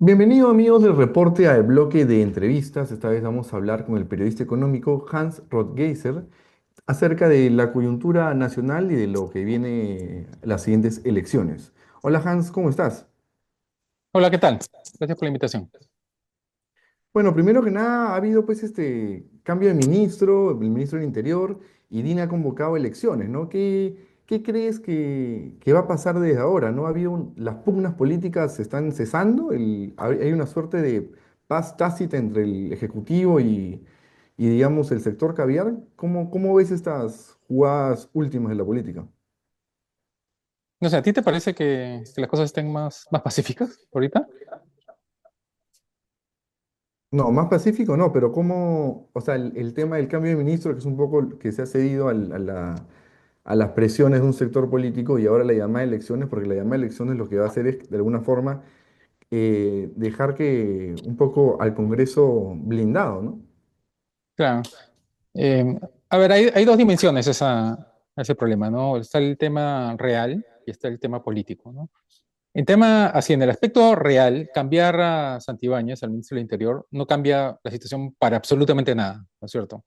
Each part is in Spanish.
Bienvenido amigos del reporte al bloque de entrevistas. Esta vez vamos a hablar con el periodista económico Hans Rothgeiser acerca de la coyuntura nacional y de lo que viene las siguientes elecciones. Hola Hans, ¿cómo estás? Hola, ¿qué tal? Gracias por la invitación. Bueno, primero que nada ha habido pues este cambio de ministro, el ministro del Interior y DINA ha convocado elecciones, ¿no? ¿Qué crees que va a pasar desde ahora? ¿No ha habido las pugnas políticas se están cesando? Hay una suerte de paz tácita entre el Ejecutivo y digamos el sector caviar. ¿Cómo ves estas jugadas últimas de la política? No sé, ¿a ti te parece que las cosas estén más pacíficas ahorita? No, más pacífico no, pero o sea, el tema del cambio de ministro, que es un poco que se ha cedido a las presiones de un sector político y ahora la llamada de elecciones, porque la llamada de elecciones lo que va a hacer es, de alguna forma, dejar que un poco al Congreso blindado, ¿no? Claro. Eh, a ver, hay dos dimensiones a ese problema, ¿no? Está el tema real y está el tema político, ¿no? Así, en el aspecto real, cambiar a Santibáñez, al ministro del Interior, no cambia la situación para absolutamente nada, ¿no es cierto?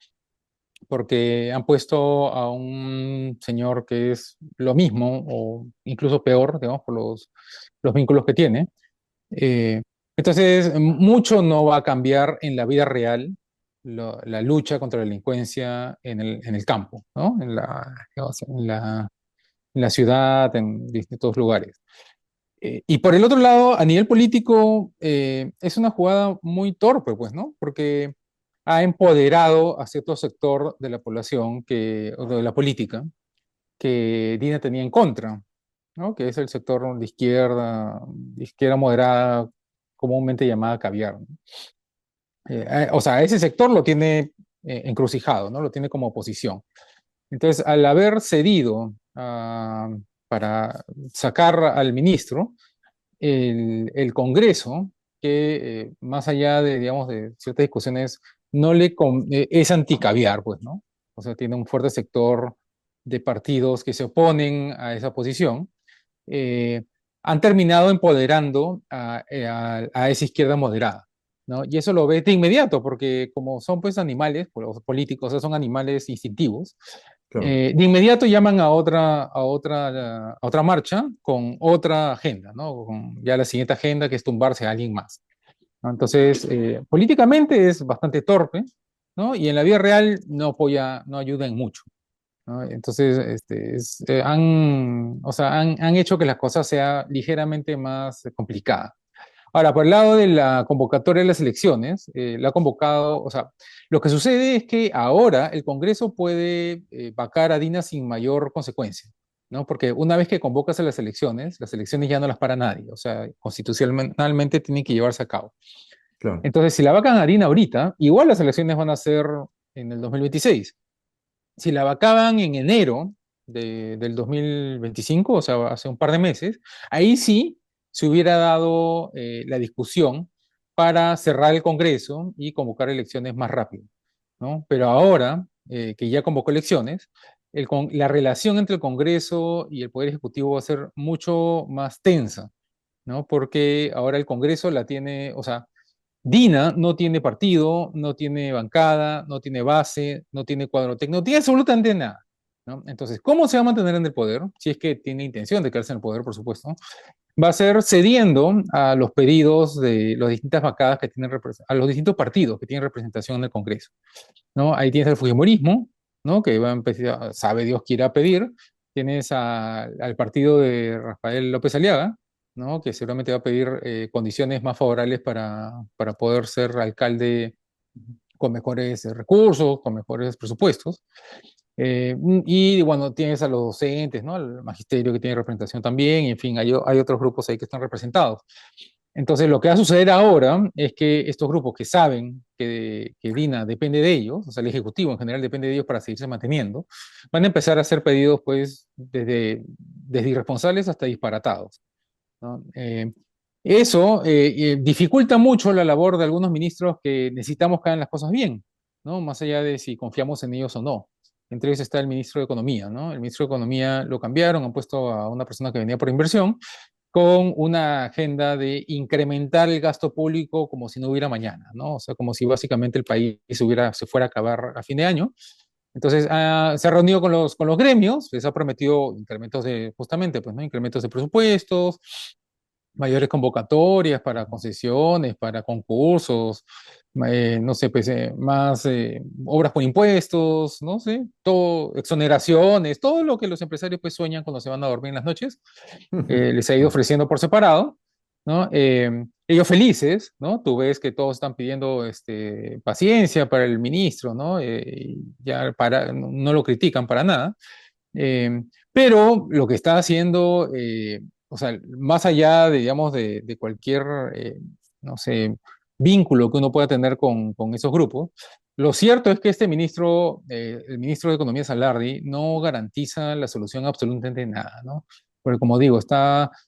Porque han puesto a un señor que es lo mismo o incluso peor, digamos, por los vínculos que tiene. Eh, entonces, mucho no va a cambiar en la vida real la lucha contra la delincuencia en el campo, ¿no? Digamos, en la ciudad, en distintos lugares. Y por el otro lado, a nivel político, es una jugada muy torpe, pues, ¿no? Porque ha empoderado a cierto sector de la población, o de la política, que Dina tenía en contra, ¿no? Que es el sector de izquierda moderada, comúnmente llamada caviar, ¿no? O sea, ese sector lo tiene encrucijado, ¿no? Lo tiene como oposición. Entonces, al haber cedido para sacar al ministro, el Congreso, que más allá de, digamos, de ciertas discusiones, no es anticaviar, pues, ¿no? O sea, tiene un fuerte sector de partidos que se oponen a esa posición, eh, han terminado empoderando a esa izquierda moderada, ¿no? Y eso lo ves de inmediato, porque como son pues animales, pues, los políticos, o sea, son animales instintivos, Claro. de inmediato llaman a otra marcha con otra agenda, ¿no? Con ya la siguiente agenda que es tumbarse a alguien más, ¿no? Entonces, políticamente es bastante torpe, ¿no? Y en la vida real no apoya, no ayuda en mucho, ¿no? Entonces, o sea, han hecho que la cosa sea ligeramente más complicada. Ahora, por el lado de la convocatoria de las elecciones, la ha convocado, o sea, lo que sucede es que ahora el Congreso puede vacar a Dina sin mayor consecuencia, ¿no? Porque una vez que convocas a las elecciones ya no las para nadie, o sea, constitucionalmente tienen que llevarse a cabo. Claro. Entonces, si la vacan a Dina ahorita, igual las elecciones van a ser en el 2026. Si la vacaban en enero del 2025, o sea, hace un par de meses, ahí sí se hubiera dado la discusión para cerrar el Congreso y convocar elecciones más rápido, ¿no? Pero ahora que ya convocó elecciones, la relación entre el Congreso y el Poder Ejecutivo va a ser mucho más tensa, ¿no? Porque ahora el Congreso la tiene, o sea, Dina no tiene partido, no tiene bancada, no tiene base, no tiene cuadro técnico, no tiene absolutamente nada, ¿no? Entonces, ¿cómo se va a mantener en el poder? Si es que tiene intención de quedarse en el poder, por supuesto, va a ser cediendo a los pedidos de las distintas bancadas que tienen a los distintos partidos que tienen representación en el Congreso, ¿no? Ahí tienes el Fujimorismo, ¿no? Que va a empezar, sabe Dios qué irá a pedir. Tienes al partido de Rafael López Aliaga, ¿no? Que seguramente va a pedir condiciones más favorables para poder ser alcalde con mejores recursos, con mejores presupuestos. Y bueno, tienes a los docentes, ¿no? Al magisterio que tiene representación también, y en fin, hay otros grupos ahí que están representados. Entonces, lo que va a suceder ahora es que estos grupos que saben que Dina depende de ellos, o sea, el Ejecutivo en general depende de ellos para seguirse manteniendo, van a empezar a hacer pedidos, pues, desde irresponsables hasta disparatados, ¿no? Eso dificulta mucho la labor de algunos ministros que necesitamos que hagan las cosas bien, ¿no? Más allá de si confiamos en ellos o no. Entre ellos está el ministro de Economía, ¿no? El ministro de Economía lo cambiaron, han puesto a una persona que venía por inversión, con una agenda de incrementar el gasto público como si no hubiera mañana, ¿no? O sea, como si básicamente el país se fuera a acabar a fin de año. Entonces, se ha reunido con los gremios, les ha prometido incrementos de, justamente, pues, ¿no? Incrementos de presupuestos, mayores convocatorias para concesiones, para concursos, no sé, pues, más obras por impuestos, no sé, todo, exoneraciones, todo lo que los empresarios pues sueñan cuando se van a dormir en las noches, les ha ido Claro. ofreciendo por separado, ¿no? Ellos felices, ¿no? Tú ves que todos están pidiendo paciencia para el ministro, ¿no? Ya no lo critican para nada. Eh, pero lo que está haciendo, o sea, más allá de, digamos, de cualquier, no sé, vínculo que uno pueda tener con esos grupos, lo cierto es que este ministro, el ministro de Economía Salardi, no garantiza la solución a absolutamente nada, ¿no? Porque como digo,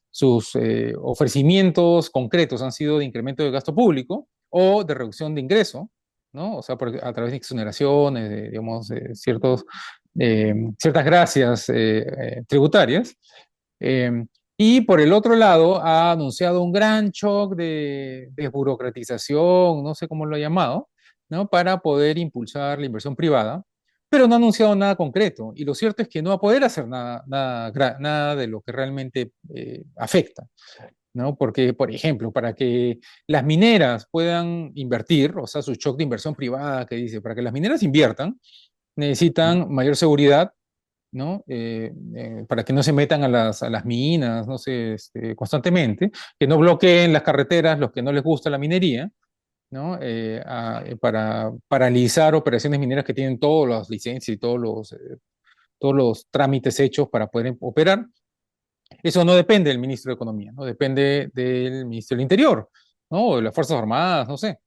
sus ofrecimientos concretos han sido de incremento de gasto público o de reducción de ingreso, ¿no? O sea, a través de exoneraciones, de, digamos, ciertas gracias tributarias. Eh, y por el otro lado, ha anunciado un gran shock de desburocratización, no sé cómo lo ha llamado, ¿no? Para poder impulsar la inversión privada, pero no ha anunciado nada concreto. Y lo cierto es que no va a poder hacer nada de lo que realmente afecta, ¿no? Porque, por ejemplo, para que las mineras puedan invertir, o sea, su shock de inversión privada que dice, para que las mineras inviertan, necesitan mayor seguridad, ¿no? Para que no se metan a las minas, no sé, constantemente, que no bloqueen las carreteras los que no les gusta la minería, ¿no? Para paralizar operaciones mineras que tienen todas las licencias y todos los trámites hechos para poder operar. Eso no depende del ministro de Economía, ¿no? Depende del ministro del Interior, ¿no? O de las Fuerzas Armadas, no sé.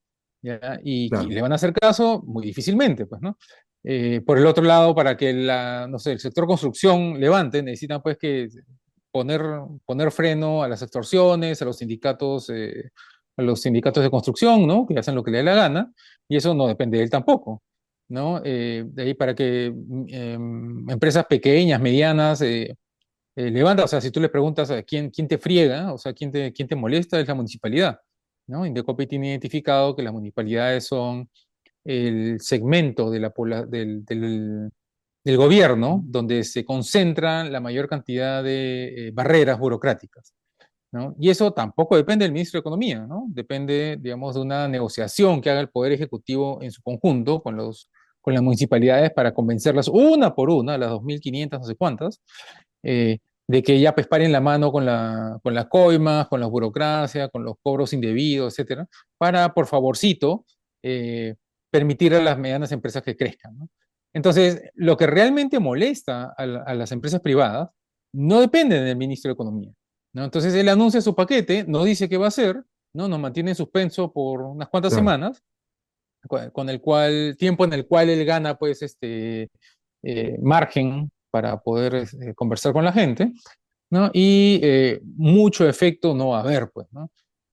¿Ya? Y Claro, le van a hacer caso muy difícilmente, pues, ¿no? Por el otro lado, para que no sé, el sector construcción levante, necesitan pues que poner, poner freno a las extorsiones, a los sindicatos de construcción, ¿no? Que hacen lo que le dé la gana, y eso no depende de él tampoco, ¿no? De ahí para que empresas pequeñas, medianas, levanta, o sea, si tú le preguntas a quién te friega, o sea, quién te molesta, es la municipalidad, ¿no? Indecopi tiene identificado que las municipalidades son el segmento de del gobierno donde se concentran la mayor cantidad de barreras burocráticas, ¿no? Y eso tampoco depende del ministro de Economía, ¿no? Depende, digamos, de una negociación que haga el Poder Ejecutivo en su conjunto con las municipalidades para convencerlas una por una, las 2.500, no sé cuántas, de que ya pues paren la mano con las coimas, con la burocracia, con los cobros indebidos, etcétera, para, por favorcito, eh, permitir a las medianas empresas que crezcan, ¿no? Entonces, lo que realmente molesta a las empresas privadas no depende del ministro de Economía, ¿no? Entonces, él anuncia su paquete, no dice qué va a hacer, ¿no? Nos mantiene en suspenso por unas cuantas claro, semanas, tiempo en el cual él gana, pues, margen para poder conversar con la gente, ¿no? Y mucho efecto no va a haber, pues, ¿no?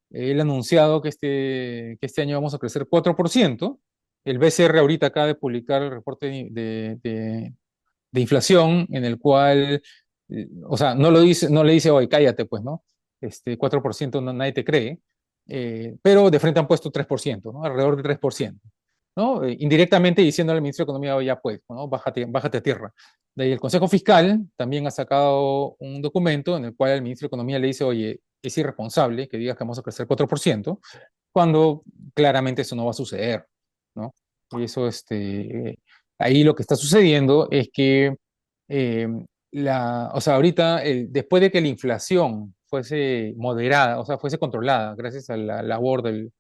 Él ha anunciado que este año vamos a crecer 4%. El BCR ahorita acaba de publicar el reporte de inflación en el cual, o sea, no le dice, oye, cállate, pues, ¿no? 4% nadie te cree, pero de frente han puesto 3%, ¿no? Alrededor del 3%. ¿No? Indirectamente diciéndole al ministro de Economía, ya pues, ¿no? Bájate a tierra. De ahí el Consejo Fiscal también ha sacado un documento en el cual el ministro de Economía le dice, oye, es irresponsable que digas que vamos a crecer 4%, cuando claramente eso no va a suceder, ¿no? Y eso, ahí lo que está sucediendo es que, eh, o sea, ahorita, después de que la inflación fuese moderada, o sea, fuese controlada gracias a la labor del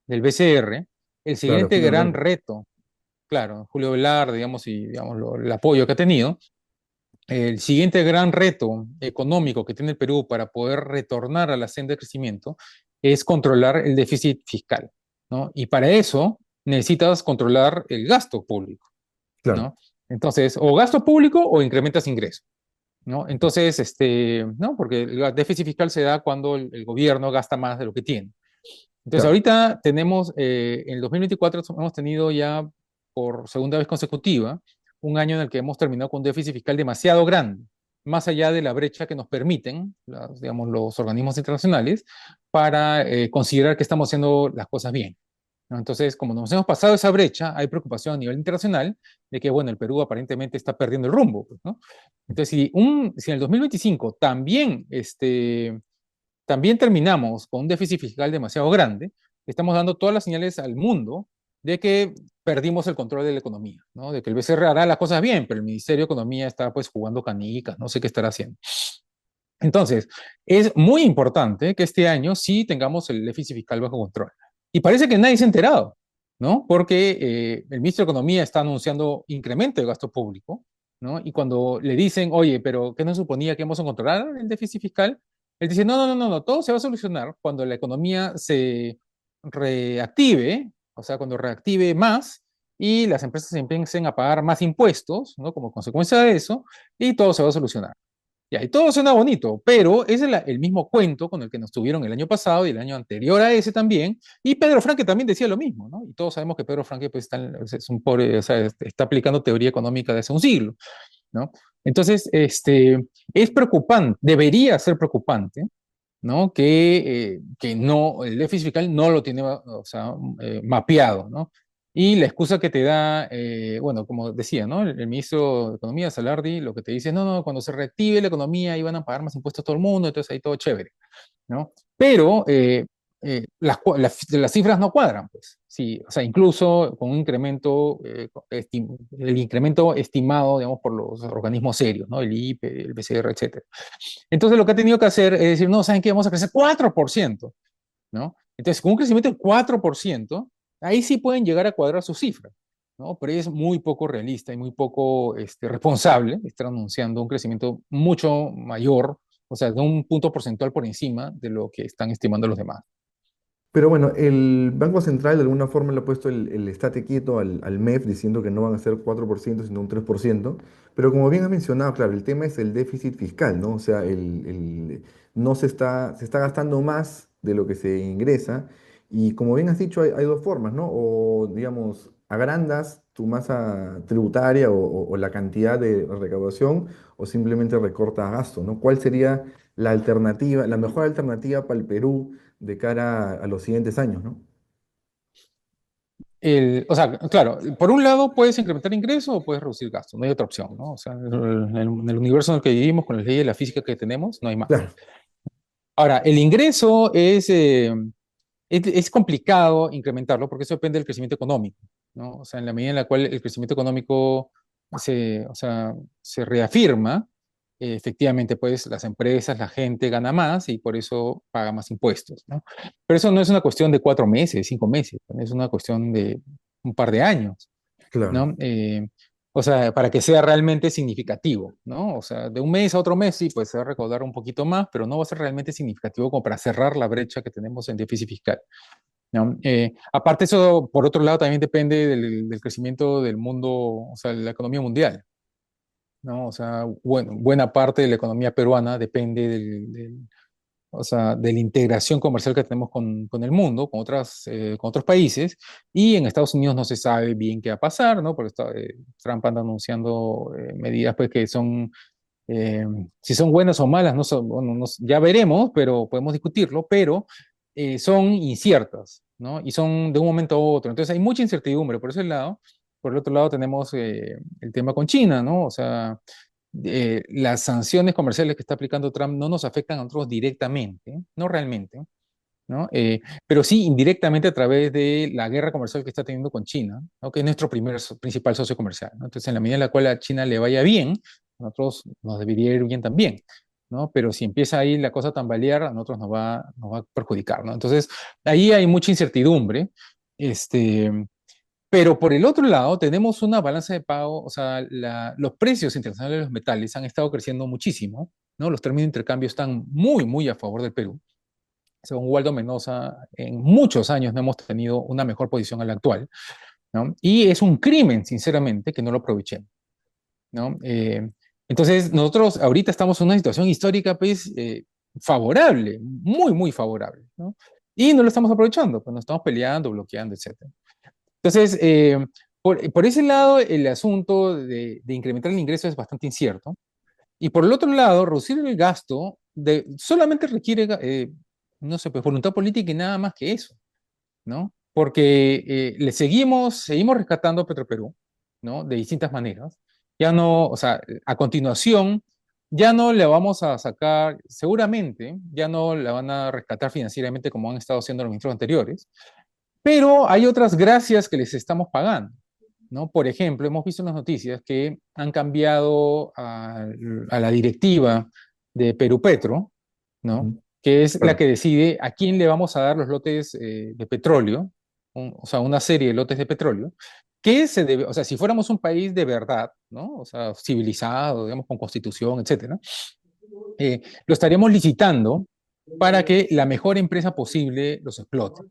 BCR, el claro, siguiente Julio gran Velarde. reto, claro, Julio Velarde, digamos, y digamos, el apoyo que ha tenido, el siguiente gran reto económico que tiene el Perú para poder retornar a la senda de crecimiento es controlar el déficit fiscal, ¿no? Y para eso necesitas controlar el gasto público, Claro, ¿no? Entonces, o gasto público o incrementas ingresos, ¿no? Entonces, ¿no? Porque el déficit fiscal se da cuando el gobierno gasta más de lo que tiene. Entonces, claro, ahorita tenemos, en el 2024 hemos tenido ya por segunda vez consecutiva un año en el que hemos terminado con un déficit fiscal demasiado grande, más allá de la brecha que nos permiten, digamos, los organismos internacionales, para considerar que estamos haciendo las cosas bien, ¿no? Entonces, como nos hemos pasado esa brecha, hay preocupación a nivel internacional de que, bueno, el Perú aparentemente está perdiendo el rumbo, pues, ¿no? Entonces, si en el 2025 también, también terminamos con un déficit fiscal demasiado grande, estamos dando todas las señales al mundo de que perdimos el control de la economía, ¿no? De que el BCR hará las cosas bien, pero el Ministerio de Economía está pues jugando canicas, no sé qué estará haciendo. Entonces, es muy importante que este año sí tengamos el déficit fiscal bajo control. Y parece que nadie se ha enterado, ¿no? Porque el ministro de Economía está anunciando incremento de gasto público, ¿no? Y cuando le dicen, oye, pero ¿qué nos suponía que íbamos a controlar el déficit fiscal? Él dice, no, no, no, no, no, todo se va a solucionar cuando la economía se reactive, o sea, cuando reactive más y las empresas empiecen a pagar más impuestos, ¿no? Como consecuencia de eso, y todo se va a solucionar. Ya, y todo suena bonito, pero es el mismo cuento con el que nos tuvieron el año pasado y el año anterior a ese también. Y Pedro Franque también decía lo mismo, ¿no? Y todos sabemos que Pedro Franque pues, es un pobre, o sea, está aplicando teoría económica de hace un siglo, ¿no? Entonces, es preocupante, debería ser preocupante, ¿no? Que no, el déficit fiscal no lo tiene, o sea, mapeado, ¿no? Y la excusa que te da, bueno, como decía, ¿no? El ministro de Economía, Salardi, lo que te dice, no, no, cuando se reactive la economía, iban a pagar más impuestos a todo el mundo, entonces ahí todo chévere, ¿no? Pero las cifras no cuadran, pues. Sí, o sea, incluso con un incremento, el incremento estimado, digamos, por los organismos serios, ¿no? El IPE, el BCR, etcétera. Entonces lo que ha tenido que hacer es decir, no, ¿saben qué? Vamos a crecer 4%, ¿no? Entonces, con un crecimiento del 4%, ahí sí pueden llegar a cuadrar sus cifras, ¿no? Pero es muy poco realista y muy poco responsable estar anunciando un crecimiento mucho mayor, o sea, de un punto porcentual por encima de lo que están estimando los demás. Pero bueno, el Banco Central de alguna forma le ha puesto el estate quieto al MEF diciendo que no van a ser 4% sino un 3%. Pero como bien has mencionado, claro, el tema es el déficit fiscal, ¿no? O sea, no se está gastando más de lo que se ingresa. Y como bien has dicho, hay dos formas, ¿no? O, digamos, agrandas tu masa tributaria o la cantidad de recaudación o simplemente recortas gasto, ¿no? ¿Cuál sería la alternativa, la mejor alternativa para el Perú de cara a los siguientes años, ¿no? O sea, claro, por un lado puedes incrementar ingresos o puedes reducir gastos, no hay otra opción, ¿no? O sea, en el universo en el que vivimos, con las leyes de la física que tenemos, no hay más. Claro, Ahora, el ingreso es complicado incrementarlo porque eso depende del crecimiento económico, ¿no? O sea, en la medida en la cual el crecimiento económico o sea, se reafirma, efectivamente, pues las empresas, la gente gana más y por eso paga más impuestos, ¿no? Pero eso no es una cuestión de 4 meses, 5 meses, ¿no? Es una cuestión de un par de años, claro. ¿no? O sea, para que sea realmente significativo, ¿no? O sea, de un mes a otro mes sí, pues se va a recaudar un poquito más, pero no va a ser realmente significativo como para cerrar la brecha que tenemos en déficit fiscal, ¿no? Aparte eso, por otro lado, también depende del crecimiento del mundo, o sea, de la economía mundial, ¿no? O sea, bueno, buena parte de la economía peruana depende o sea, de la integración comercial que tenemos con el mundo, con otros países, y en Estados Unidos no se sabe bien qué va a pasar, ¿no? Porque Trump anda anunciando medidas pues, que son, eh, si son buenas o malas, no son, bueno, ya veremos, pero podemos discutirlo, pero son inciertas, ¿no? Y son de un momento a otro. Entonces hay mucha incertidumbre por ese lado. Por el otro lado tenemos el tema con China, ¿no? O sea, las sanciones comerciales que está aplicando Trump no nos afectan a nosotros directamente, no realmente, ¿no? Pero sí indirectamente a través de la guerra comercial que está teniendo con China, ¿no? Que es nuestro principal socio comercial, ¿no? Entonces, en la medida en la cual a China le vaya bien, a nosotros nos debería ir bien también, ¿no? Pero si empieza ahí la cosa a tambalear, a nosotros nos va a perjudicar, ¿no? Entonces, ahí hay mucha incertidumbre, este, pero por el otro lado, tenemos una balanza de pago, o sea, los precios internacionales de los metales han estado creciendo muchísimo, ¿no? Los términos de intercambio están muy, muy a favor del Perú. Según Waldo Menosa, en muchos años no hemos tenido una mejor posición a la actual, ¿no? Y es un crimen, sinceramente, que no lo aprovechemos, ¿no? Entonces, nosotros ahorita estamos en una situación histórica, pues, favorable, muy, muy favorable, ¿no? Y no lo estamos aprovechando, pues nos estamos peleando, bloqueando, etcétera. Entonces, por ese lado, el asunto de incrementar el ingreso es bastante incierto. Y por el otro lado, reducir el gasto solamente requiere, no sé, pues voluntad política y nada más que eso, ¿no? Porque seguimos rescatando Petroperú, ¿no? De distintas maneras. Ya no, o sea, a continuación, ya no le vamos a sacar, seguramente, ya no la van a rescatar financieramente como han estado haciendo los ministros anteriores, pero hay otras gracias que les estamos pagando, ¿no? Por ejemplo, hemos visto en las noticias que han cambiado a la directiva de Perú Petro, ¿no? Ujú. Que es la Claro, que decide a quién le vamos a dar los lotes de petróleo, o sea, una serie de lotes de petróleo, que se debe, o sea, si fuéramos un país de verdad, ¿no? O sea, civilizado, digamos, con constitución, etcétera, lo estaríamos licitando para que la mejor empresa posible los explote,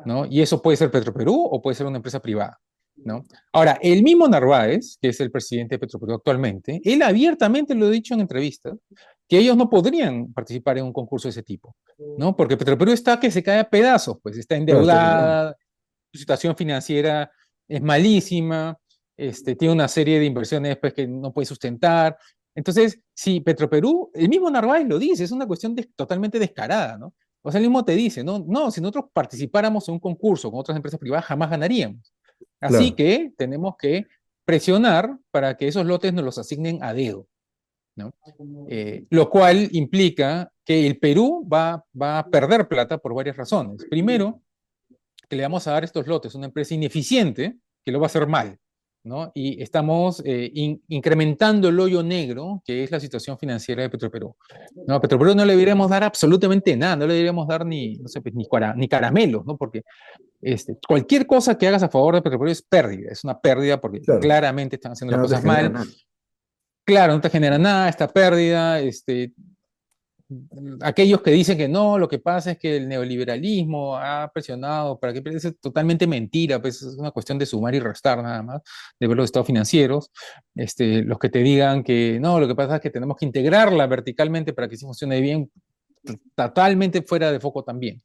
¿no? Y eso puede ser Petroperú o puede ser una empresa privada, ¿no? Ahora, el mismo Narváez, que es el presidente de Petroperú actualmente, él abiertamente lo ha dicho en entrevistas, que ellos no podrían participar en un concurso de ese tipo, ¿no? Porque Petroperú está que se cae a pedazos, pues está claro, está quebrado. endeudada, su situación financiera es malísima, tiene una serie de inversiones pues, que no puede sustentar. Entonces, si Petroperú, el mismo Narváez lo dice, es una cuestión totalmente descarada, ¿no? O sea, él mismo te dice, no, no, si nosotros participáramos en un concurso con otras empresas privadas, jamás ganaríamos. Así Claro, que tenemos que presionar para que esos lotes nos los asignen a dedo, ¿no? Lo cual implica que el Perú va a perder plata por varias razones. Primero, que le vamos a dar estos lotes a una empresa ineficiente que lo va a hacer mal, ¿no? Y estamos incrementando el hoyo negro, que es la situación financiera de Petroperú. No, a Petroperú no le deberíamos dar absolutamente nada, no le deberíamos dar ni, no sé, pues, ni caramelos, ¿no? Porque cualquier cosa que hagas a favor de Petroperú es pérdida, es una pérdida porque claro. claramente están haciendo Ya las no te cosas genera mal. nada. Claro, no te genera nada esta pérdida, aquellos que dicen que no, lo que pasa es que el neoliberalismo ha presionado para que es totalmente mentira, pues es una cuestión de sumar y restar nada más, de ver los estados financieros. Los que te digan que no, lo que pasa es que tenemos que integrarla verticalmente para que sí funcione bien, totalmente fuera de foco también,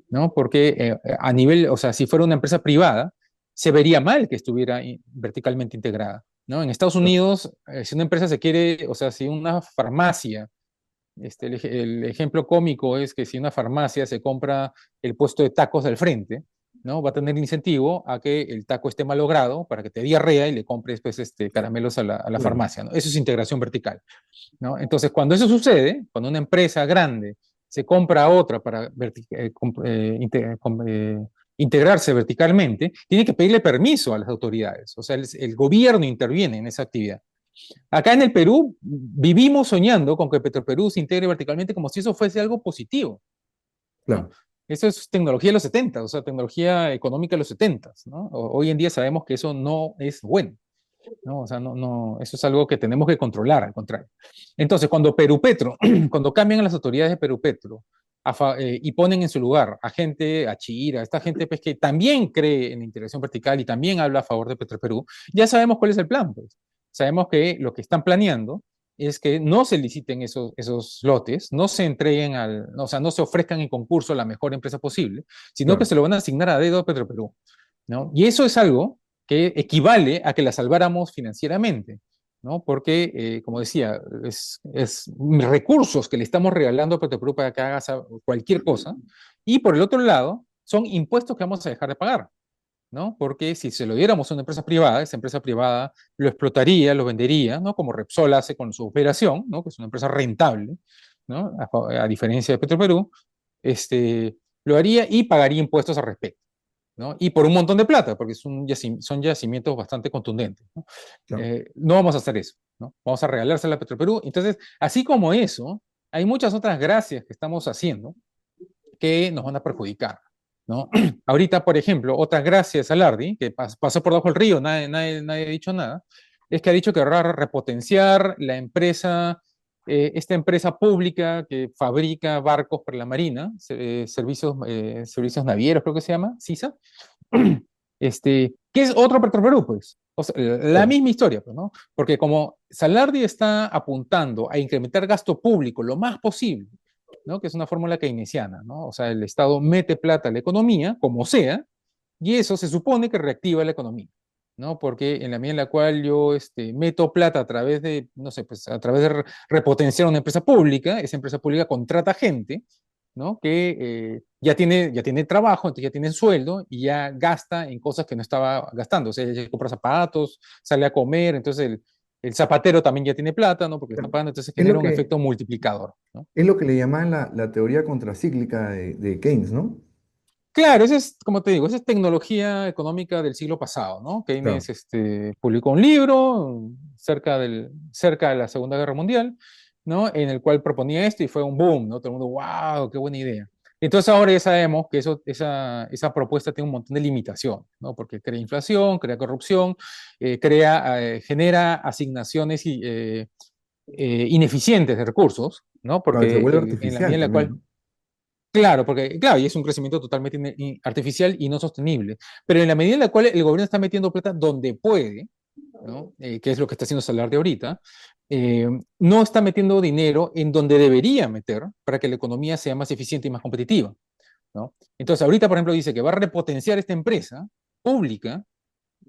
¿no? Porque a nivel, o sea, si fuera una empresa privada, se vería mal que estuviera verticalmente integrada, ¿no? En Estados Claro. Unidos, si una empresa se quiere, o sea, si una farmacia el ejemplo cómico es que si una farmacia se compra el puesto de tacos del frente, ¿no? Va a tener incentivo a que el taco esté malogrado para que te dé diarrea y le compres pues, caramelos a la Claro. farmacia, ¿no? Eso es integración vertical, ¿no? Entonces, cuando eso sucede, cuando una empresa grande se compra a otra para integrarse verticalmente, tiene que pedirle permiso a las autoridades. O sea, el gobierno interviene en esa actividad. Acá en el Perú vivimos soñando con que Petroperú se integre verticalmente como si eso fuese algo positivo, ¿no? Claro. Eso es tecnología de los 70, o sea, tecnología económica de los 70, ¿no? Hoy en día sabemos que eso no es bueno, ¿no? O sea, no, no, eso es algo que tenemos que controlar, al contrario. Entonces, cuando Perú Petro, cuando cambian las autoridades de Perú Petro y ponen en su lugar a gente, a Chira, esta gente pues, que también cree en la integración vertical y también habla a favor de Petroperú, ya sabemos cuál es el plan, pues. Sabemos que lo que están planeando es que no se liciten esos lotes, no se entreguen o sea, no se ofrezcan en concurso a la mejor empresa posible, sino que Claro. se lo van a asignar a dedo a Petroperú, ¿no? Y eso es algo que equivale a que la salváramos financieramente, ¿no? Porque, como decía, es recursos que le estamos regalando a Petroperú para que haga cualquier cosa, y por el otro lado, son impuestos que vamos a dejar de pagar, ¿no? Porque si se lo diéramos a una empresa privada, esa empresa privada lo explotaría, lo vendería, ¿no? Como Repsol hace con su operación, ¿no? Que es una empresa rentable, ¿no? A diferencia de Petroperú, lo haría y pagaría impuestos al respecto, ¿no? Y por un montón de plata, porque son yacimientos bastante contundentes, ¿no? Claro. No vamos a hacer eso, ¿no? Vamos a regalársela a Petroperú. Entonces, así como eso, hay muchas otras gracias que estamos haciendo que nos van a perjudicar, ¿no? Ahorita, por ejemplo, otra gracia de Salardi, que pasó por debajo del río, nadie ha dicho nada, es que ha dicho que va a repotenciar la empresa, esta empresa pública que fabrica barcos para la Marina, servicios navieros, creo que se llama, CISA, que es otro Petroperú, pues. O sea, la Claro. misma historia, pues, ¿no? Porque como Salardi está apuntando a incrementar gasto público lo más posible, ¿no? Que es una fórmula keynesiana, ¿no? O sea, el Estado mete plata a la economía, como sea, y eso se supone que reactiva la economía. ¿no? Porque en la medida en la cual yo meto plata a través de, no sé, pues a través de repotenciar una empresa pública, esa empresa pública contrata gente, ¿no? Que ya tiene trabajo, entonces ya tiene sueldo y ya gasta en cosas que no estaba gastando. O sea, ya compra zapatos, sale a comer, entonces el zapatero también ya tiene plata, ¿no? Porque le está pagando, entonces Es genera lo un que, efecto multiplicador, ¿no? es lo que le llaman la teoría contracíclica de Keynes, ¿no? Claro, esa es, como te digo, esa es tecnología económica del siglo pasado, ¿no? Claro. Keynes publicó un libro cerca de la Segunda Guerra Mundial, ¿no? En el cual proponía esto y fue un boom, ¿no? Todo el mundo, wow, qué buena idea. Entonces ahora ya sabemos que esa propuesta tiene un montón de limitaciones, ¿no? Porque crea inflación, crea corrupción, genera asignaciones ineficientes de recursos, ¿no? Claro, y se Porque vuelve en la medida artificial en la también, cual ¿no? claro, porque claro, y es un crecimiento totalmente artificial y no sostenible. Pero en la medida en la cual el gobierno está metiendo plata donde puede, ¿no? Que es lo que está haciendo Salar de ahorita, no está metiendo dinero en donde debería meter para que la economía sea más eficiente y más competitiva, ¿no? Entonces, ahorita, por ejemplo, dice que va a repotenciar esta empresa pública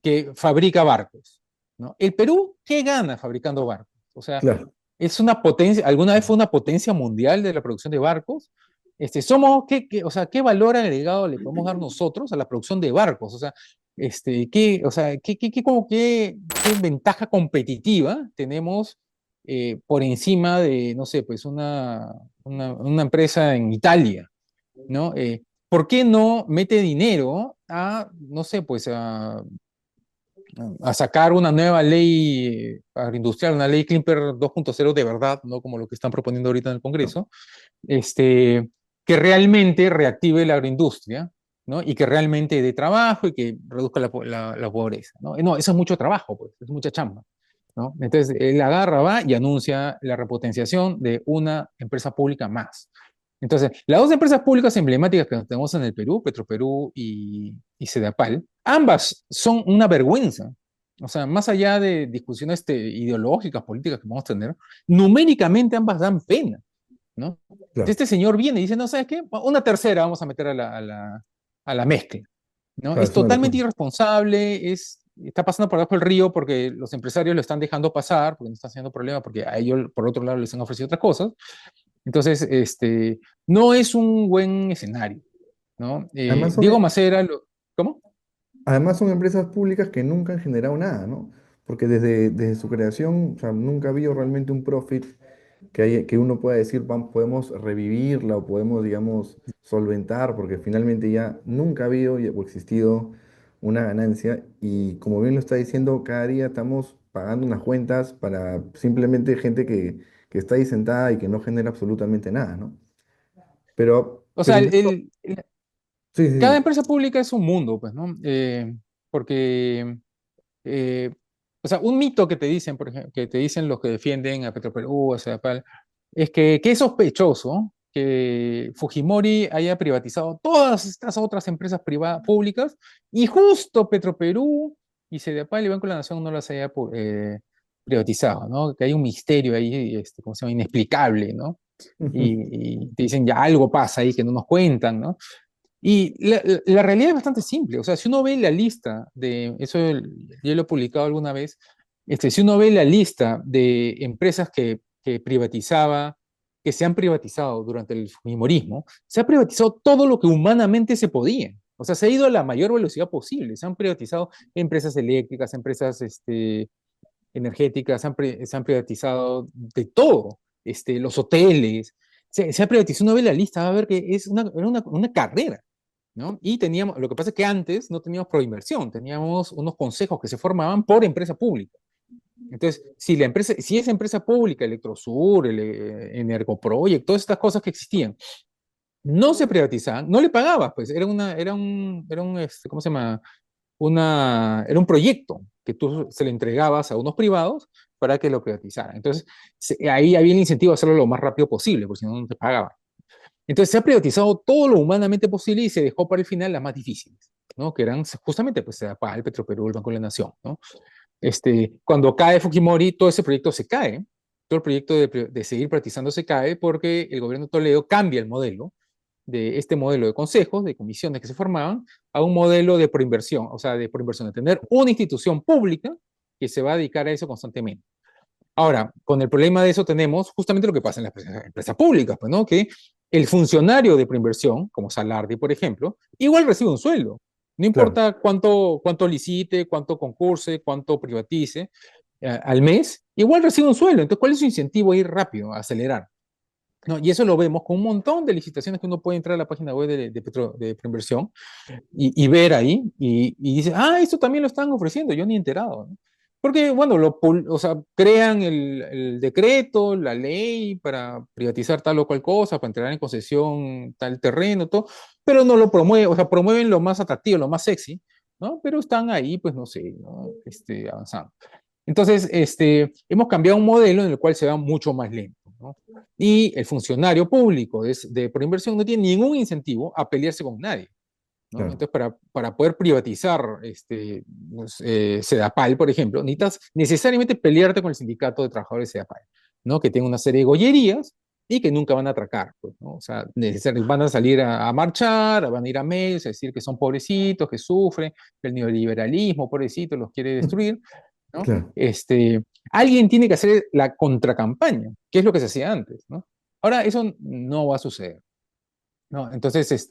que fabrica barcos, ¿no? ¿El Perú qué gana fabricando barcos? O sea, Claro. es una potencia, alguna vez fue una potencia mundial de la producción de barcos. O sea, ¿qué valor agregado le podemos dar nosotros a la producción de barcos? O sea, o sea, qué ventaja competitiva tenemos por encima de, no sé, pues una empresa en Italia, ¿no? ¿Por qué no mete dinero a, no sé, pues a sacar una nueva ley agroindustrial, una ley Klimper 2.0 de verdad, no como lo que están proponiendo ahorita en el Congreso, que realmente reactive la agroindustria, ¿no? Y que realmente dé trabajo y que reduzca la pobreza, ¿no? No, eso es mucho trabajo, pues, es mucha chamba, ¿no? Entonces, él agarra, va y anuncia la repotenciación de una empresa pública más. Entonces, las dos empresas públicas emblemáticas que tenemos en el Perú, Petroperú y Sedapal, ambas son una vergüenza. O sea, más allá de discusiones ideológicas, políticas que vamos a tener, numéricamente ambas dan pena, ¿no? Claro, Este señor viene y dice, no, ¿sabes qué? Una tercera vamos a meter a la mezcla, ¿no? claro, Es es una locura. totalmente irresponsable, está pasando por debajo del río porque los empresarios lo están dejando pasar, porque no están haciendo problema, porque a ellos, por otro lado, les han ofrecido otras cosas. Entonces, no es un buen escenario, ¿no? Además son, Diego Macera, ¿cómo? además son empresas públicas que nunca han generado nada, ¿no? Porque desde su creación, o sea, nunca ha habido realmente un profit que uno pueda decir, podemos revivirla o podemos, digamos, solventar, porque finalmente ya nunca ha habido o existido una ganancia y como bien lo está diciendo, cada día estamos pagando unas cuentas para simplemente gente que está ahí sentada y que no genera absolutamente nada, ¿no? O Pero sea, incluso, sí, sí, cada sí, empresa pública es un mundo, pues, ¿no? Porque eh, o sea, un mito que te dicen, por ejemplo, que te dicen los que defienden a Petroperú, a Sedapal, es que es sospechoso que Fujimori haya privatizado todas estas otras empresas privadas, públicas y justo Petroperú y Sedapal y Banco de la Nación no las haya privatizado, ¿no? Que hay un misterio ahí, ¿cómo se llama? Inexplicable, ¿no? Y te dicen ya algo pasa ahí que no nos cuentan, ¿no? Y la realidad es bastante simple. O sea, si uno ve la lista de, eso yo lo he publicado alguna vez, si uno ve la lista de empresas que privatizaba, que se han privatizado durante el fujimorismo, se ha privatizado todo lo que humanamente se podía. O sea, se ha ido a la mayor velocidad posible. Se han privatizado empresas eléctricas, empresas energéticas, se han privatizado de todo. Los hoteles, se ha privatizado. Uno ve la lista, va a ver que es era una carrera. ¿No? Y teníamos, lo que pasa es que antes no teníamos proinversión, teníamos unos consejos que se formaban por empresa pública. Entonces, si esa empresa pública, Electrosur, Energoproject, todas estas cosas que existían, no se privatizaban, no le pagabas, pues ¿cómo se llama? Era un proyecto que tú se le entregabas a unos privados para que lo privatizaran. Entonces, ahí había el incentivo a hacerlo lo más rápido posible, porque si no, no te pagaban. Entonces se ha privatizado todo lo humanamente posible y se dejó para el final las más difíciles, ¿no? Que eran justamente pues, el Petroperú, el Banco de la Nación, ¿no? Cuando cae Fujimori, todo ese proyecto se cae, todo el proyecto de seguir privatizando se cae porque el gobierno de Toledo cambia el modelo de este modelo de consejos, de comisiones que se formaban, a un modelo de proinversión, o sea, de proinversión, de tener una institución pública que se va a dedicar a eso constantemente. Ahora, con el problema de eso tenemos justamente lo que pasa en las empresas públicas, pues, ¿no? Que el funcionario de preinversión, como Salardi, por ejemplo, igual recibe un sueldo. No Claro, importa cuánto licite, cuánto concurse, cuánto privatice al mes, igual recibe un sueldo. Entonces, ¿cuál es su incentivo a ir rápido, a acelerar? ¿No? Y eso lo vemos con un montón de licitaciones que uno puede entrar a la página web de preinversión y ver ahí y dice, ah, esto también lo están ofreciendo, yo ni he enterado, ¿no? Porque, bueno, o sea, crean el decreto, la ley para privatizar tal o cual cosa, para entregar en concesión tal terreno, todo, pero no lo promueven, o sea, promueven lo más atractivo, lo más sexy, ¿no? Pero están ahí, pues no sé, ¿no? Avanzando. Entonces, hemos cambiado un modelo en el cual se va mucho más lento, ¿no? Y el funcionario público de proinversión no tiene ningún incentivo a pelearse con nadie, ¿no? claro, Entonces, para poder privatizar pues, Sedapal, por ejemplo, necesitas necesariamente pelearte con el sindicato de trabajadores de Sedapal, ¿no? Que tiene una serie de gollerías y que nunca van a atracar, pues, ¿no? O sea, van a salir a marchar, van a ir a medios a decir que son pobrecitos, que sufren, que el neoliberalismo, pobrecito, los quiere destruir, ¿no? claro. Alguien tiene que hacer la contracampaña, que es lo que se hacía antes, ¿no? Ahora eso no va a suceder. ¿No? Entonces,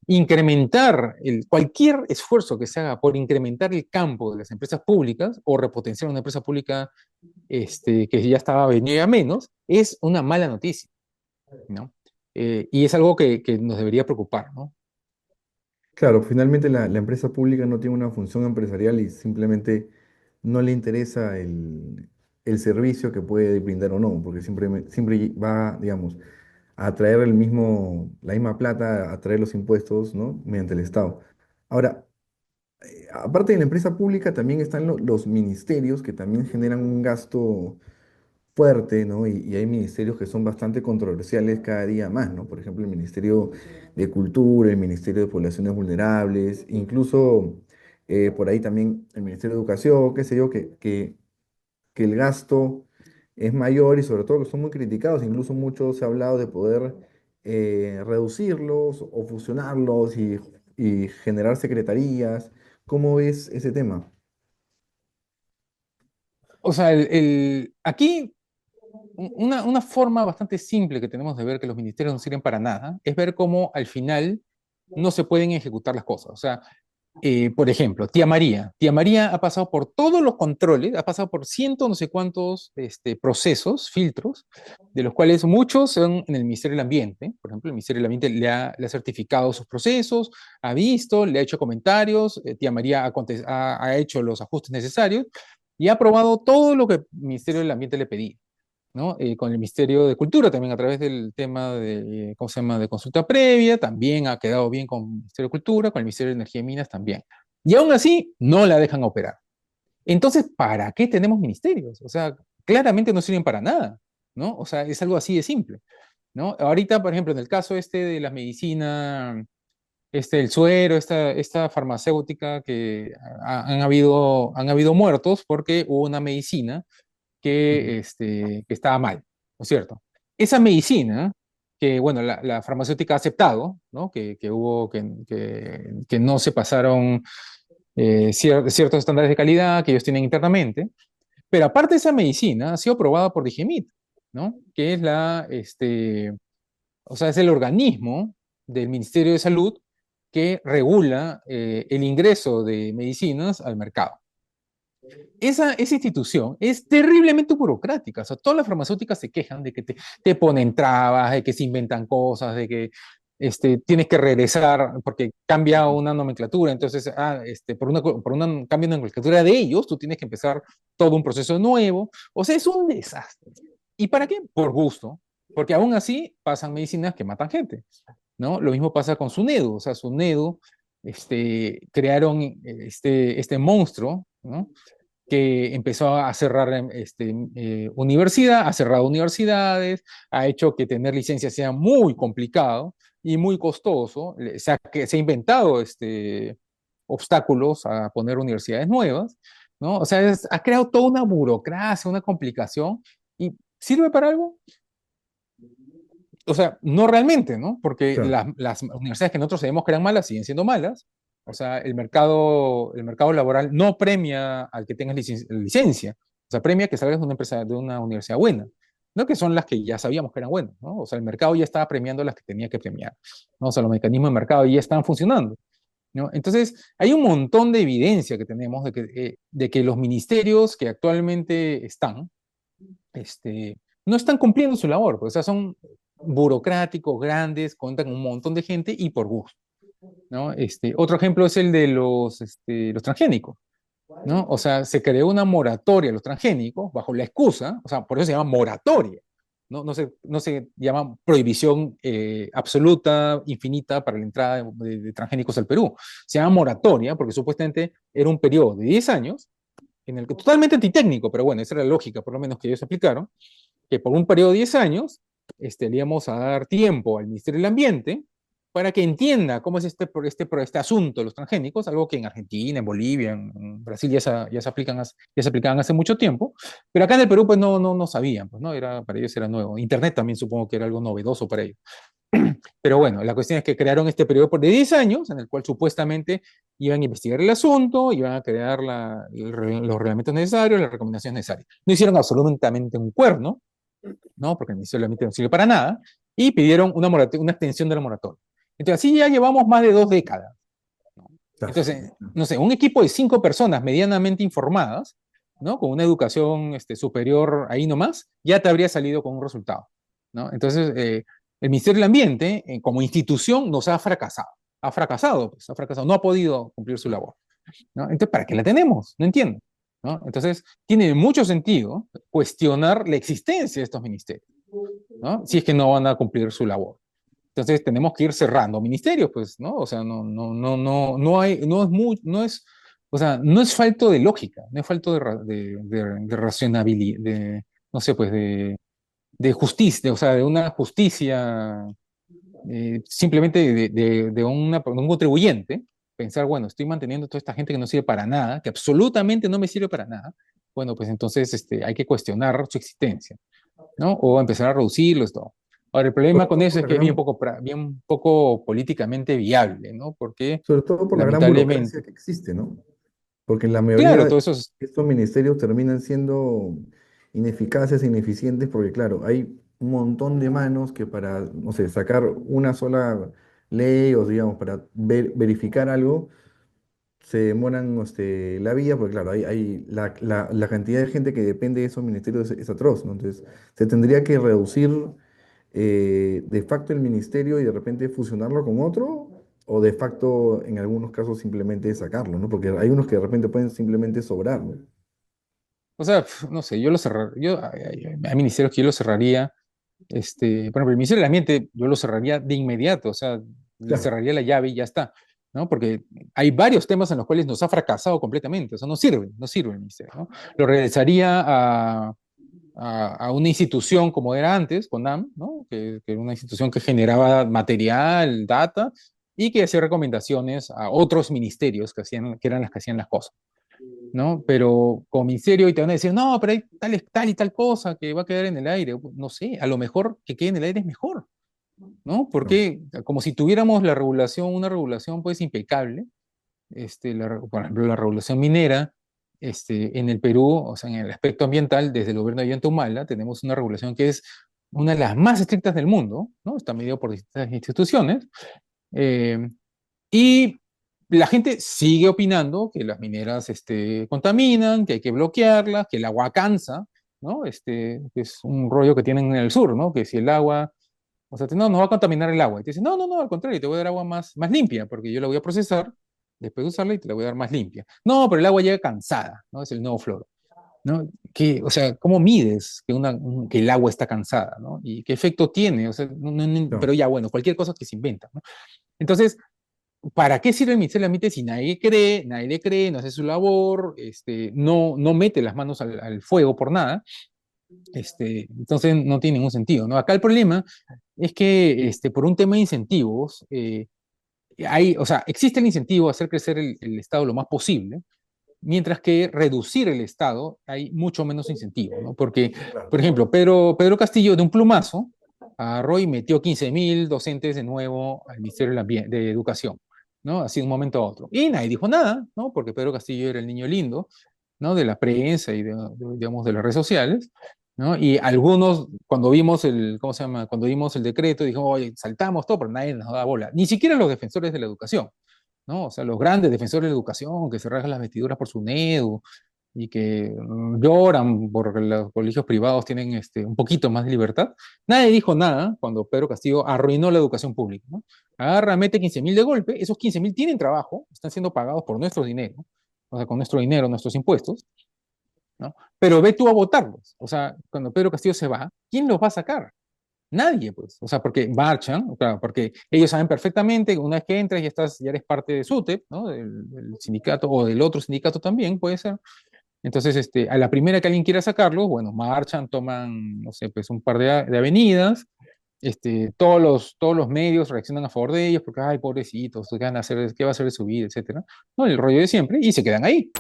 incrementar cualquier esfuerzo que se haga por incrementar el campo de las empresas públicas o repotenciar una empresa pública que ya estaba venida a menos, es una mala noticia, ¿no? Y es algo que nos debería preocupar, ¿no? Claro, finalmente la empresa pública no tiene una función empresarial y simplemente no le interesa el servicio que puede brindar o no, porque siempre va, digamos, a traer la misma plata, a traer los impuestos, ¿no? Mediante el Estado. Ahora, aparte de la empresa pública, también están los ministerios que también generan un gasto fuerte, ¿no? Y hay ministerios que son bastante controversiales cada día más, ¿no? Por ejemplo, el Ministerio de Cultura, el Ministerio de Poblaciones Vulnerables, incluso por ahí también el Ministerio de Educación, qué sé yo, que el gasto es mayor y sobre todo que son muy criticados, incluso mucho se ha hablado de poder reducirlos o fusionarlos y generar secretarías. ¿Cómo ves ese tema? O sea, aquí una forma bastante simple que tenemos de ver que los ministerios no sirven para nada es ver cómo al final no se pueden ejecutar las cosas. O sea, por ejemplo, Tía María. Tía María ha pasado por todos los controles, ha pasado por ciento no sé cuántos procesos, filtros, de los cuales muchos son en el Ministerio del Ambiente. Por ejemplo, el Ministerio del Ambiente le ha certificado sus procesos, ha visto, le ha hecho comentarios, Tía María ha hecho los ajustes necesarios y ha aprobado todo lo que el Ministerio del Ambiente le pedía. ¿No? Con el Ministerio de Cultura también a través del tema de, ¿cómo se llama?, de consulta previa, también ha quedado bien con el Ministerio de Cultura, con el Ministerio de Energía y Minas también. Y aún así, no la dejan operar. Entonces, ¿para qué tenemos ministerios? O sea, claramente no sirven para nada, ¿no? O sea, es algo así de simple, ¿no? Ahorita, por ejemplo, en el caso de la medicina, el suero, esta farmacéutica que han habido muertos porque hubo una medicina Ujú. que estaba mal, ¿no es cierto? Esa medicina que, bueno, la farmacéutica ha aceptado, ¿no? Que no se pasaron ciertos estándares de calidad que ellos tienen internamente, pero aparte esa medicina ha sido aprobada por DIGEMIT, ¿no? Que es o sea, es el organismo del Ministerio de Salud que regula el ingreso de medicinas al mercado. Esa institución es terriblemente burocrática. O sea, todas las farmacéuticas se quejan de que te ponen trabas, de que se inventan cosas, de que tienes que regresar porque cambia una nomenclatura. Entonces, por un cambio de nomenclatura de ellos, tú tienes que empezar todo un proceso nuevo. O sea, es un desastre. ¿Y para qué? Por gusto. Porque aún así pasan medicinas que matan gente, ¿no? Lo mismo pasa con Sunedu. O sea, Sunedu crearon este monstruo, ¿no? Que empezó a cerrar universidad, ha cerrado universidades, ha hecho que tener licencia sea muy complicado y muy costoso, se ha inventado obstáculos a poner universidades nuevas, ¿no? O sea, ha creado toda una burocracia, una complicación, y ¿sirve para algo? O sea, no realmente, ¿no? Porque Claro. las universidades que nosotros sabemos que eran malas siguen siendo malas, O sea, el mercado laboral no premia al que tengas licencia, o sea, premia que salgas de una empresa, de una universidad buena, no que son las que ya sabíamos que eran buenas, ¿no? O sea, el mercado ya estaba premiando las que tenía que premiar, ¿no? O sea, los mecanismos de mercado ya están funcionando, ¿no? Entonces, hay un montón de evidencia que tenemos de que los ministerios que actualmente están, no están cumpliendo su labor, pues, o sea, son burocráticos, grandes, cuentan con un montón de gente y por gusto, ¿no? Otro ejemplo es el de los transgénicos, ¿no? O sea, se creó una moratoria a los transgénicos bajo la excusa, o sea, por eso se llama moratoria, ¿no? No se llama prohibición absoluta, infinita para la entrada de transgénicos al Perú. Se llama moratoria porque supuestamente era un periodo de 10 años en el que totalmente antitécnico, pero bueno, esa era la lógica, por lo menos que ellos aplicaron, que por un periodo de 10 años le íbamos a dar tiempo al Ministerio del Ambiente para que entienda cómo es este asunto de los transgénicos, algo que en Argentina, en Bolivia, en Brasil ya se aplicaban hace mucho tiempo, pero acá en el Perú pues no sabían, pues, ¿no? Para ellos era nuevo. Internet también supongo que era algo novedoso para ellos. Pero bueno, la cuestión es que crearon este periodo de 10 años en el cual supuestamente iban a investigar el asunto, iban a crear los reglamentos necesarios, las recomendaciones necesarias. No hicieron absolutamente un cuerno, ¿no? Porque el Ministerio del Ambiente no sirve para nada, y pidieron una extensión de la moratoria. Entonces, así ya llevamos más de 2 décadas. Entonces, no sé, un equipo de 5 personas medianamente informadas, ¿no? Con una educación superior ahí nomás, ya te habría salido con un resultado, ¿no? Entonces, el Ministerio del Ambiente, como institución, nos ha fracasado, pues, ha fracasado, no ha podido cumplir su labor, ¿no? Entonces, ¿para qué la tenemos? No entiendo, ¿no? Entonces, tiene mucho sentido cuestionar la existencia de estos ministerios, ¿no? Si es que no van a cumplir su labor. Entonces tenemos que ir cerrando ministerios, pues, ¿no? O sea, no hay, no es muy, no es, o sea, no es falto de lógica, no es falto de racionabilidad, no sé, pues, de justicia, o sea, de una justicia, simplemente de un contribuyente, pensar, bueno, estoy manteniendo toda esta gente que no sirve para nada, que absolutamente no me sirve para nada, bueno, pues entonces hay que cuestionar su existencia, ¿no? O empezar a reducirlos, todo. Ahora, el problema Sobre con todo eso por es la que es gran, bien poco políticamente viable, ¿no? Porque sobre todo por la gran burocracia lamentablemente, que existe, ¿no? Porque la mayoría claro, de todo eso es, estos ministerios terminan siendo ineficaces e ineficientes porque, claro, hay un montón de manos que para, no sé, sacar una sola ley o, digamos, para verificar algo, se demoran la vía, porque, claro, la cantidad de gente que depende de esos ministerios es atroz, ¿no? Entonces, se tendría que reducir de facto el ministerio y de repente fusionarlo con otro, o de facto en algunos casos simplemente sacarlo, ¿no? Porque hay unos que de repente pueden simplemente sobrar, ¿no? o sea, no sé, yo lo cerraría, hay ministerios que yo lo cerraría, por ejemplo, el Ministerio del Ambiente, yo lo cerraría de inmediato, o sea, le Claro. cerraría la llave y ya está, ¿no? Porque hay varios temas en los cuales nos ha fracasado completamente, o sea, no sirve el Ministerio, ¿no? Lo regresaría a una institución como era antes, CONAM, ¿no? Que era una institución que generaba material, data, y que hacía recomendaciones a otros ministerios que eran las que hacían las cosas, ¿no? Pero como ministerio y te van a decir, no, pero hay tal y tal cosa que va a quedar en el aire. No sé, a lo mejor que quede en el aire es mejor, ¿no? No, Porque como si tuviéramos una regulación pues impecable, por ejemplo, la regulación minera, en el Perú, o sea, en el aspecto ambiental, desde el gobierno de Ollanta Humala, tenemos una regulación que es una de las más estrictas del mundo, ¿no? Está medido por distintas instituciones, eh, y la gente sigue opinando que las mineras contaminan, que hay que bloquearlas, que el agua cansa, ¿no? Que es un rollo que tienen en el sur, ¿no? Que si el agua, o sea, no va a contaminar el agua. Y te dicen, no, al contrario, te voy a dar agua más limpia, porque yo la voy a procesar después de usarla y te la voy a dar más limpia. No, pero el agua llega cansada, ¿no? Es el nuevo floro, ¿no? O sea, ¿cómo mides que el agua está cansada, ¿no? ¿Y qué efecto tiene? O sea, no, pero ya, bueno, cualquier cosa que se inventa, ¿no? Entonces, ¿para qué sirve el Ministerio del Ambiente si nadie le cree, no hace su labor, no mete las manos al fuego por nada? Entonces no tiene ningún sentido, ¿no? Acá el problema es que por un tema de incentivos, o sea, existe el incentivo a hacer crecer el Estado lo más posible, mientras que reducir el Estado hay mucho menos incentivo, ¿no? Porque, claro. por ejemplo, Pedro Castillo de un plumazo agarró y metió 15.000 docentes de nuevo al Ministerio de Educación. ¿no? Así de un momento a otro. Y nadie dijo nada, ¿no? Porque Pedro Castillo era el niño lindo, ¿no? De la prensa y digamos, de las redes sociales, ¿no? Y algunos, cuando vimos el, ¿cómo se llama? Cuando vimos el decreto, dijimos, oye, saltamos todo, pero nadie nos da bola. Ni siquiera los defensores de la educación, ¿no? O sea, los grandes defensores de la educación que se rasgan las vestiduras por su NEDU y que lloran porque los colegios privados tienen un poquito más de libertad. Nadie dijo nada cuando Pedro Castillo arruinó la educación pública, ¿no? Agarra, mete 15.000 de golpe, esos 15.000 tienen trabajo, están siendo pagados por nuestro dinero, o sea, con nuestro dinero, nuestros impuestos, ¿no? Pero ve tú a votarlos. O sea, cuando Pedro Castillo se va, ¿quién los va a sacar? Nadie, pues. O sea, porque marchan, claro, porque ellos saben perfectamente que una vez que entras ya eres parte de SUTEP, ¿no? Del sindicato o del otro sindicato también, puede ser. Entonces, a la primera que alguien quiera sacarlo, bueno, marchan, toman, no sé, pues un par de avenidas, todos los medios reaccionan a favor de ellos porque, ay, pobrecitos, ¿qué van a hacer? ¿Qué va a hacer de su vida? Etcétera. ¿No? El rollo de siempre, y se quedan ahí.